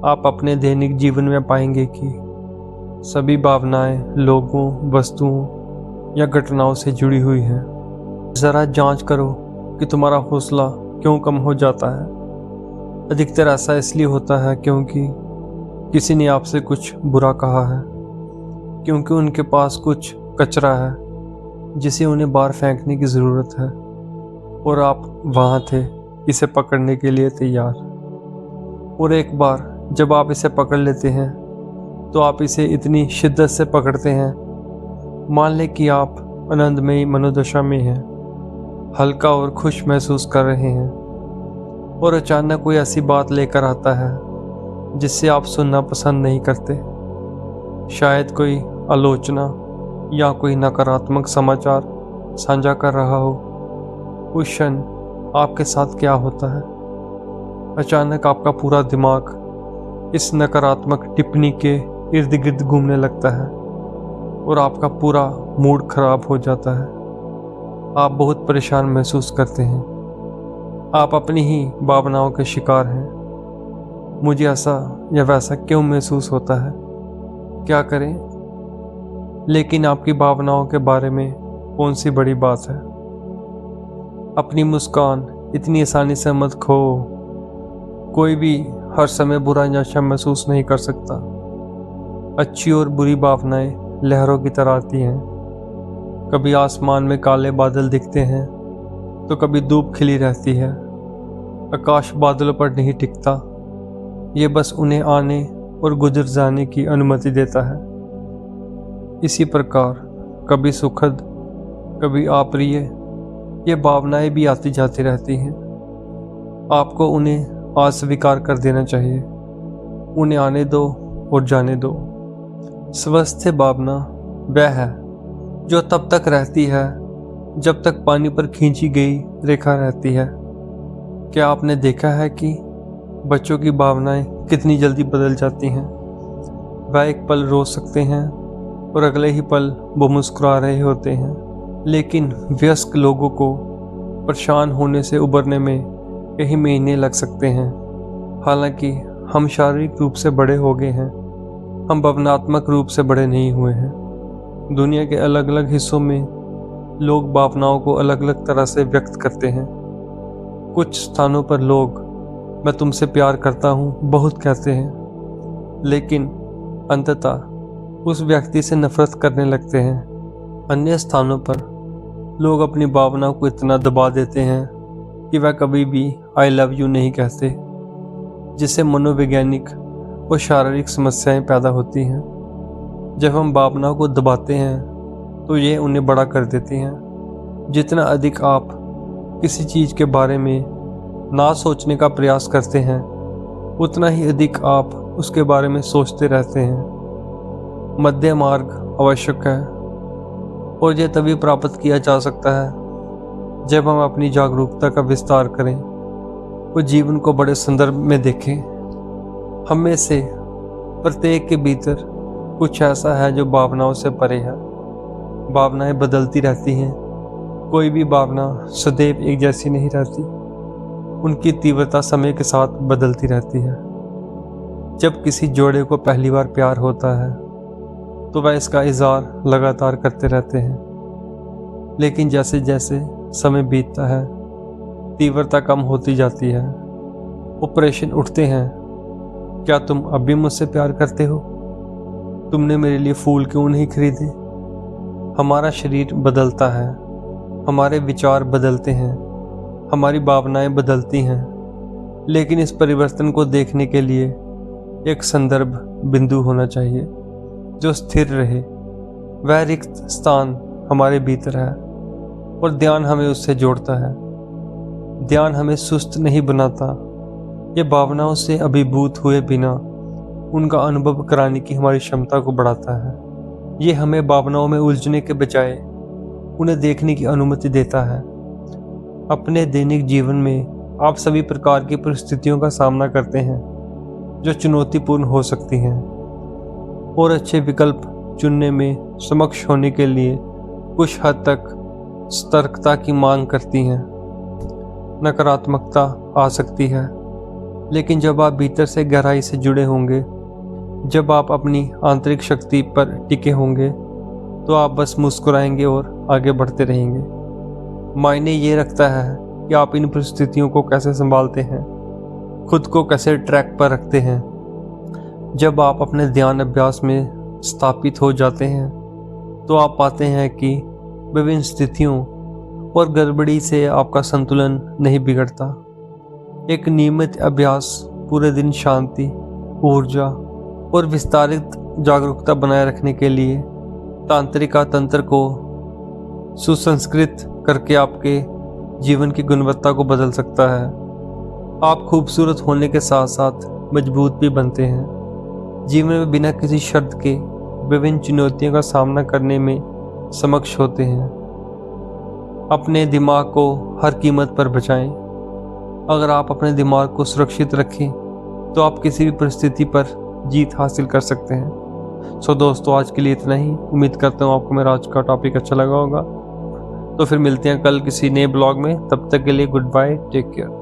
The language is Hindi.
आप अपने दैनिक जीवन में पाएंगे कि सभी भावनाएं लोगों, वस्तुओं या घटनाओं से जुड़ी हुई हैं। ज़रा जांच करो कि तुम्हारा हौसला क्यों कम हो जाता है। अधिकतर ऐसा इसलिए होता है क्योंकि किसी ने आपसे कुछ बुरा कहा है, क्योंकि उनके पास कुछ कचरा है जिसे उन्हें बाहर फेंकने की ज़रूरत है और आप वहाँ थे इसे पकड़ने के लिए तैयार। और एक बार जब आप इसे पकड़ लेते हैं तो आप इसे इतनी शिद्दत से पकड़ते हैं, मान लें कि आप आनंदमयी मनोदशा में हैं, हल्का और खुश महसूस कर रहे हैं, और अचानक कोई ऐसी बात लेकर आता है जिससे आप सुनना पसंद नहीं करते। शायद कोई आलोचना या कोई नकारात्मक समाचार साझा कर रहा हो। उस क्षण आपके साथ क्या होता है? अचानक आपका पूरा दिमाग इस नकारात्मक टिप्पणी के इर्द गिर्द घूमने लगता है और आपका पूरा मूड खराब हो जाता है। आप बहुत परेशान महसूस करते हैं। आप अपनी ही भावनाओं के शिकार हैं। मुझे ऐसा या वैसा क्यों महसूस होता है, क्या करें? लेकिन आपकी भावनाओं के बारे में कौन सी बड़ी बात है? अपनी मुस्कान इतनी आसानी से मत खो। कोई भी हर समय बुरा या अच्छा महसूस नहीं कर सकता। अच्छी और बुरी भावनाएं लहरों की तरह आती हैं। कभी आसमान में काले बादल दिखते हैं तो कभी धूप खिली रहती है। आकाश बादलों पर नहीं टिकता, ये बस उन्हें आने और गुजर जाने की अनुमति देता है। इसी प्रकार कभी सुखद, कभी अप्रिय, ये भावनाएं भी आती जाती रहती हैं। आपको उन्हें अस्वीकार कर देना चाहिए। उन्हें आने दो और जाने दो। स्वस्थ भावना वह है जो तब तक रहती है जब तक पानी पर खींची गई रेखा रहती है। क्या आपने देखा है कि बच्चों की भावनाएं कितनी जल्दी बदल जाती हैं? वह एक पल रो सकते हैं और अगले ही पल वो मुस्कुरा रहे होते हैं। लेकिन वयस्क लोगों को परेशान होने से उबरने में कई महीने लग सकते हैं। हालांकि हम शारीरिक रूप से बड़े हो गए हैं, हम भावनात्मक रूप से बड़े नहीं हुए हैं। दुनिया के अलग अलग हिस्सों में लोग भावनाओं को अलग अलग तरह से व्यक्त करते हैं। कुछ स्थानों पर लोग मैं तुमसे प्यार करता हूँ बहुत कहते हैं, लेकिन अंततः उस व्यक्ति से नफरत करने लगते हैं। अन्य स्थानों पर लोग अपनी भावनाओं को इतना दबा देते हैं कि वह कभी भी आई लव यू नहीं कहते, जिससे मनोवैज्ञानिक और शारीरिक समस्याएं पैदा होती हैं। जब हम भावनाओं को दबाते हैं तो ये उन्हें बड़ा कर देती हैं। जितना अधिक आप किसी चीज़ के बारे में ना सोचने का प्रयास करते हैं, उतना ही अधिक आप उसके बारे में सोचते रहते हैं। मध्य मार्ग आवश्यक है और यह तभी प्राप्त किया जा सकता है जब हम अपनी जागरूकता का विस्तार करें और जीवन को बड़े संदर्भ में देखें। हम में से प्रत्येक के भीतर कुछ ऐसा है जो भावनाओं से परे है। भावनाएं बदलती रहती हैं। कोई भी भावना सदैव एक जैसी नहीं रहती। उनकी तीव्रता समय के साथ बदलती रहती है। जब किसी जोड़े को पहली बार प्यार होता है तो वह इसका इज़हार लगातार करते रहते हैं, लेकिन जैसे जैसे समय बीतता है तीव्रता कम होती जाती है। वो प्रश्न उठते हैं, क्या तुम अब भी मुझसे प्यार करते हो? तुमने मेरे लिए फूल क्यों नहीं खरीदे? हमारा शरीर बदलता है, हमारे विचार बदलते हैं, हमारी भावनाएं बदलती हैं, लेकिन इस परिवर्तन को देखने के लिए एक संदर्भ बिंदु होना चाहिए जो स्थिर रहे। वह रिक्त स्थान हमारे भीतर है और ध्यान हमें उससे जोड़ता है। ध्यान हमें सुस्त नहीं बनाता। ये भावनाओं से अभिभूत हुए बिना उनका अनुभव कराने की हमारी क्षमता को बढ़ाता है। ये हमें भावनाओं में उलझने के बजाय उन्हें देखने की अनुमति देता है। अपने दैनिक जीवन में आप सभी प्रकार की परिस्थितियों का सामना करते हैं जो चुनौतीपूर्ण हो सकती हैं और अच्छे विकल्प चुनने में सक्षम होने के लिए कुछ हद तक सतर्कता की मांग करती हैं। नकारात्मकता आ सकती है, लेकिन जब आप भीतर से गहराई से जुड़े होंगे, जब आप अपनी आंतरिक शक्ति पर टिके होंगे, तो आप बस मुस्कुराएंगे और आगे बढ़ते रहेंगे। मायने ये रखता है कि आप इन परिस्थितियों को कैसे संभालते हैं, खुद को कैसे ट्रैक पर रखते हैं। जब आप अपने ध्यान अभ्यास में स्थापित हो जाते हैं, तो आप पाते हैं कि विभिन्न स्थितियों और गड़बड़ी से आपका संतुलन नहीं बिगड़ता। एक नियमित अभ्यास पूरे दिन शांति, ऊर्जा और विस्तारित जागरूकता बनाए रखने के लिए तांत्रिका तंत्र को सुसंस्कृत करके आपके जीवन की गुणवत्ता को बदल सकता है। आप खूबसूरत होने के साथ साथ मजबूत भी बनते हैं। जीवन में बिना किसी शर्त के विभिन्न चुनौतियों का सामना करने में सक्षम होते हैं। अपने दिमाग को हर कीमत पर बचाएं। अगर आप अपने दिमाग को सुरक्षित रखें, तो आप किसी भी परिस्थिति पर जीत हासिल कर सकते हैं। सो दोस्तों, आज के लिए इतना ही। उम्मीद करता हूँ आपको मेरा आज का टॉपिक अच्छा लगा होगा। तो फिर मिलते हैं कल किसी नए ब्लॉग में। तब तक के लिए गुड बाय, टेक केयर।